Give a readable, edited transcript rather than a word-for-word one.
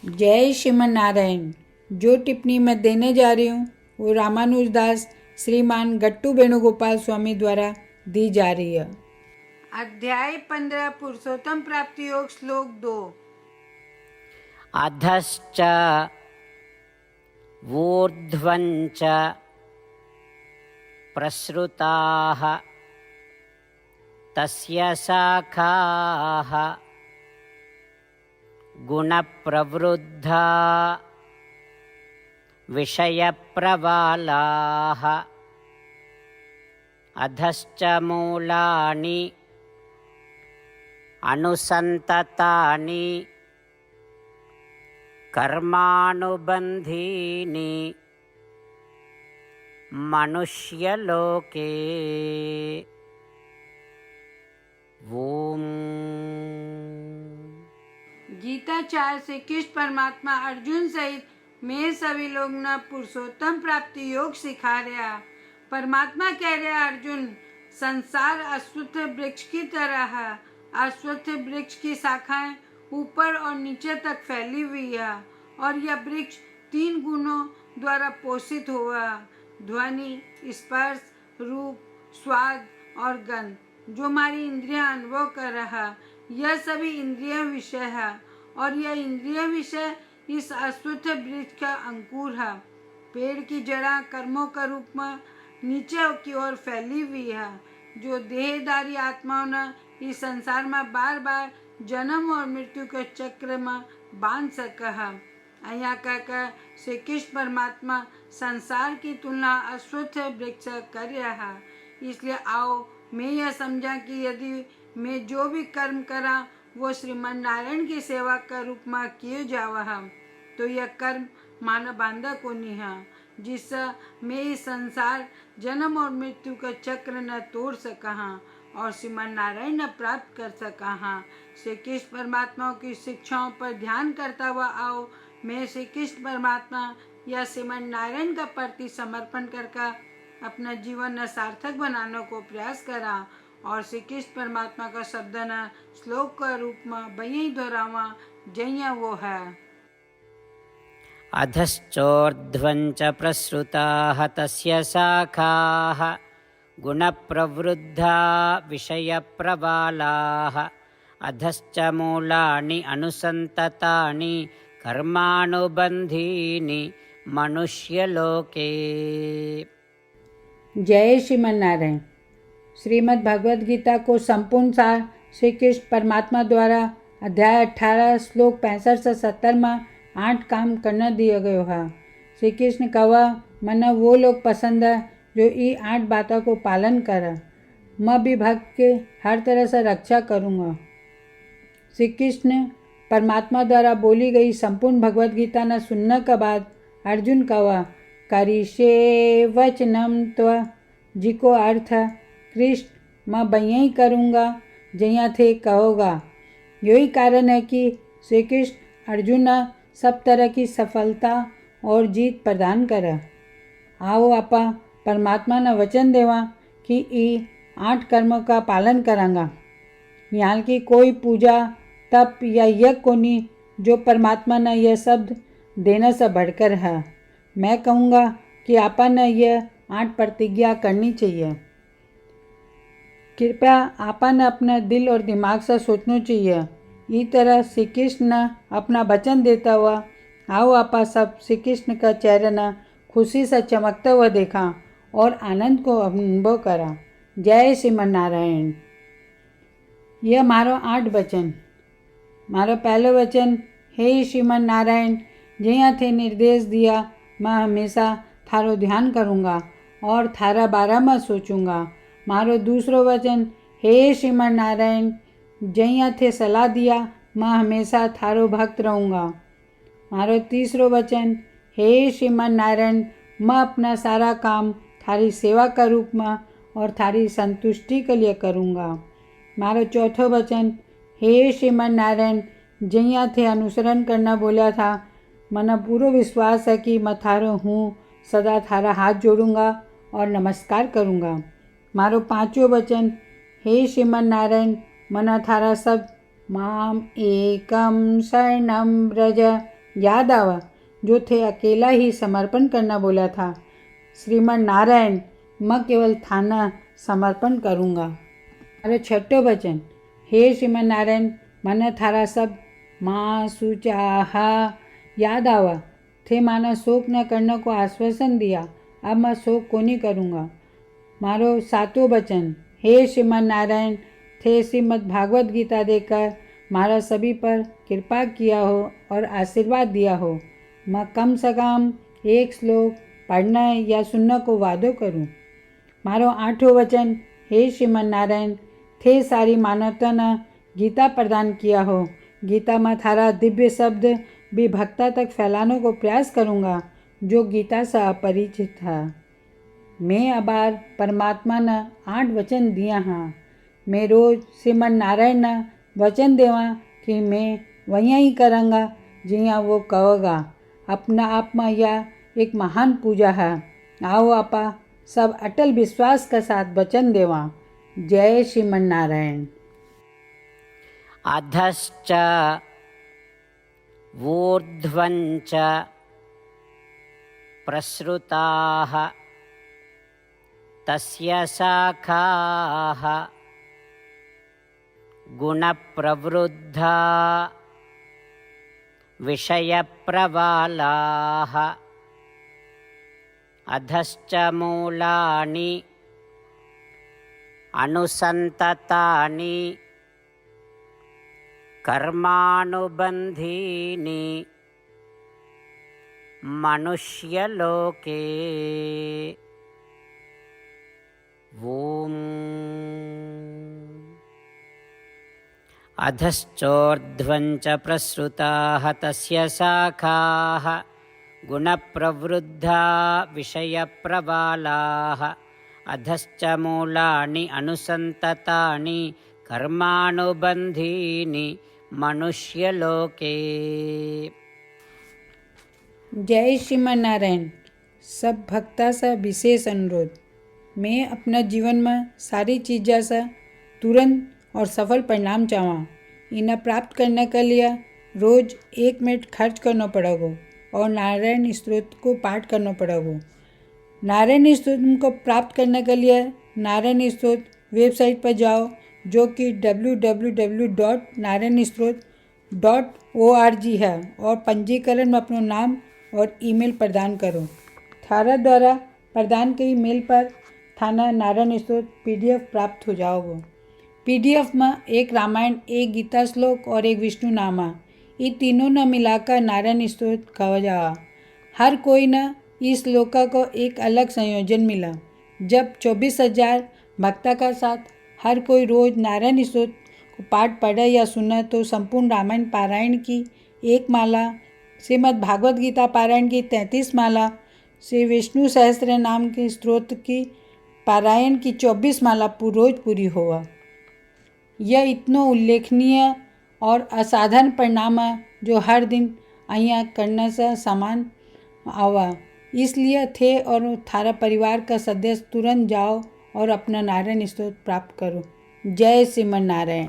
जय श्रीमन नारायण। जो टिप्पणी मैं देने जा रही हूँ वो रामानुजदास श्रीमान गट्टू वेणुगोपाल स्वामी द्वारा दी जा रही है। अध्याय 15 पुरुषोत्तम प्राप्ति योग श्लोक 2। अधश्च ऊर्ध्वञ्च प्रसृताः तस्य शाखाः गुणप्रवृद्धा विषयप्रवालाः अधश्च मूलानि अनुसन्ततानि कर्मानुबन्धीनि मनुष्यलोके। ओम। गीता 4 से कृष्ण परमात्मा अर्जुन सहित मैं सभी लोग न पुरुषोत्तम प्राप्ति योग सिखा रहा। परमात्मा कह रहे अर्जुन, संसार अश्वत्थ वृक्ष की तरह है। अश्वत्थ वृक्ष की शाखाएं ऊपर और नीचे तक फैली हुई है और यह वृक्ष 3 गुणों द्वारा पोषित हुआ, ध्वनि, स्पर्श, रूप, स्वाद और गंध, जो हमारी इंद्रियां अनुभव कर रहा। यह सभी इंद्रिय विषय है और यह इंद्रिय विषय इस अश्वत्थ वृक्ष का अंकुर है। पेड़ की जड़ा कर्मों का रूप में नीचे की ओर फैली हुई है, जो देहधारी आत्माओं ने इस संसार में बार बार जन्म और मृत्यु के चक्र में बांध सका है। यहाँ कहकर श्री कृष्ण परमात्मा संसार की तुलना अश्वत्थ वृक्ष कर रहा है। इसलिए आओ मैं यह समझा कि यदि मैं जो भी कर्म करा वो श्रीमन नारायण की सेवा का रूप में किए जावा है, तो यह कर्म मानव बांधा को नहीं है, जिससे मैं इस संसार जन्म और मृत्यु का चक्र न तोड़ सका हाँ और श्रीमन नारायण न प्राप्त कर सका हाँ। श्री कृष्ण परमात्मा की शिक्षाओं पर ध्यान करता हुआ आओ मैं श्री कृष्ण परमात्मा या श्रीमन नारायण का प्रति समर्पण करके अपना जीवन न सार्थक बनाने को प्रयास करा और श्री कृष्ण परमात्मा का शब्द न श्लोक का रूप में वही दोहरावा जय वो है। अधश्चोर्ध्वञ्च प्रसृताः तस्य शाखाः गुणप्रवृद्धा विषयप्रवालाः अधश्च मूलानि अनुसन्ततानि कर्मानुबन्धीनि मनुष्यलोके। जय श्रीमन नारायण। श्रीमद् भगवद गीता को संपूर्ण सार श्री कृष्ण परमात्मा द्वारा अध्याय 18 श्लोक 65 से 70 में 8 काम करना दिया गया है। श्री कृष्ण कहा, मन वो लोग पसंद है जो ये 8 बातों को पालन करे। मैं भी भक्त के हर तरह से रक्षा करूँगा। श्री कृष्ण परमात्मा द्वारा बोली गई संपूर्ण भगवद गीता न सुनने के बाद अर्जुन कहा, करिष्ये वचनम त्व, जी को अर्थ है कृष्ण मैं वही करूँगा जहाँ थे कहोगा। यही कारण है कि श्री कृष्ण अर्जुन सब तरह की सफलता और जीत प्रदान करे। आओ आपा परमात्मा ने वचन देवा कि ये 8 कर्मों का पालन करांगा। यहाँ की कोई पूजा तप या यज्ञ को नहीं जो परमात्मा ने यह शब्द देने से बढ़कर है। मैं कहूँगा कि आपा ने यह 8 प्रतिज्ञा करनी चाहिए। कृपया आपा ने अपने दिल और दिमाग से सोचना चाहिए। इस तरह श्री कृष्ण ने अपना वचन देता हुआ आओ आपा सब श्री कृष्ण का चेहरा न खुशी से चमकता हुआ देखा और आनंद को अनुभव करा। जय श्रीमन नारायण। यह मारो 8 वचन। मारो पहलो वचन, हे श्रीमन नारायण, जहाँ थे निर्देश दिया मैं हमेशा थारो ध्यान करूँगा और थारा बारे में सोचूंगा। मारो दूसरो वचन, हे श्रीमन नारायण, जहाँ थे सलाह दिया मैं हमेशा थारो भक्त रहूँगा। मारो तीसरो वचन, हे श्रीमन नारायण, मैं अपना सारा काम थारी सेवा का रूप में और थारी संतुष्टि के लिए करूँगा। मारो चौथो वचन, हे श्रीमन नारायण, जहाँ थे अनुसरण करना बोला था मना पूरा विश्वास है कि मैं थारो हूँ, सदा थारा हाथ जोड़ूंगा और नमस्कार करूँगा। मारो 5वां वचन, हे श्रीमन नारायण, मना थारा शब्द माम एकम शरणम व्रज याद आवा जो थे अकेला ही समर्पण करना बोला था। श्रीमन नारायण मैं केवल थाना समर्पण करूँगा। अरे छठो वचन, हे श्रीमन नारायण मन थारा सब माँ सुचाहा। याद आवा थे माना शोक न करने को आश्वासन दिया, अब मैं शोक को नहीं करूँगा। मारो सातों वचन, हे श्रीमन नारायण थे श्रीमद् भागवत गीता देकर मारा सभी पर कृपा किया हो और आशीर्वाद दिया हो। मैं कम से कम एक श्लोक पढ़ने या सुनने को वादो करूं। मारो आठों वचन, हे श्रीमन नारायण थे सारी मानवता ने गीता प्रदान किया हो। गीता में थारा दिव्य शब्द भी भक्ता तक फैलाने को प्रयास करूँगा जो गीता से अपरिचित था। मैं अबार परमात्मा ने 8 वचन दिया हाँ। मैं रोज श्रीमन नारायण ने वचन देवा कि मैं वहीं ही करूँगा जिया वो कहोगा। अपना आप में यह एक महान पूजा है। आओ आपा सब अटल विश्वास के साथ वचन देवा। जय श्रीमन नारायण। अधश्च ऊर्ध्वञ्च प्रसृताः तस्य शाखाः गुणप्रवृद्धा विषयप्रवालाः अधश्च मूलानि अनुसन्ततानि कर्मानुबन्धीनि मनुष्यलोके। ॐ अधश्चोर्ध्वञ्च प्रसृताः तस्य शाखाः गुणप्रवृद्धा विषयप्रवालाः अधश्च मूलानि अनुसन्ततानि कर्मानुबन्धीनि मनुष्यलोके। जय श्रीमन नारायण। सब भक्ता से विशेष अनुरोध, मैं अपना जीवन में सारी चीज़ों से तुरंत और सफल परिणाम चाहूँ। इन्हें प्राप्त करने के लिए रोज़ 1 मिनट खर्च करना पड़ेगा और नारायण स्तोत्र को पाठ करना पड़ेगा। नारायण स्तोत्र को प्राप्त करने के लिए नारायण स्तोत्र वेबसाइट पर जाओ जो कि www.narayanstotr.org है और पंजीकरण में अपना नाम और ईमेल प्रदान करो। थारा द्वारा प्रदान के ईमेल पर थाना नारायण स्तोत्र PDF प्राप्त हो जाओगे। PDF में एक रामायण, एक गीता श्लोक और एक विष्णु नामा, ये तीनों न मिलाकर नारायण स्तोत्र कहा जा। हर कोई न इस श्लोक को एक अलग संयोजन मिला। जब 24,000 भक्ता का साथ हर कोई रोज नारायण स्तोत्र को पाठ पढ़े या सुने तो संपूर्ण रामायण पारायण की 1 माला, श्रीमद् भागवत गीता पारायण की 33 माला, श्री विष्णु सहस्त्र नाम के स्तोत्र की पारायण की 24 माला रोज पूरी होगा। यह इतना उल्लेखनीय और असाधारण परिणाम है जो हर दिन अहिया करने से समान आवा। इसलिए थे और थारा परिवार का सदस्य तुरंत जाओ और अपना नारायण स्तोत्र प्राप्त करो। जय श्रीमन नारायण।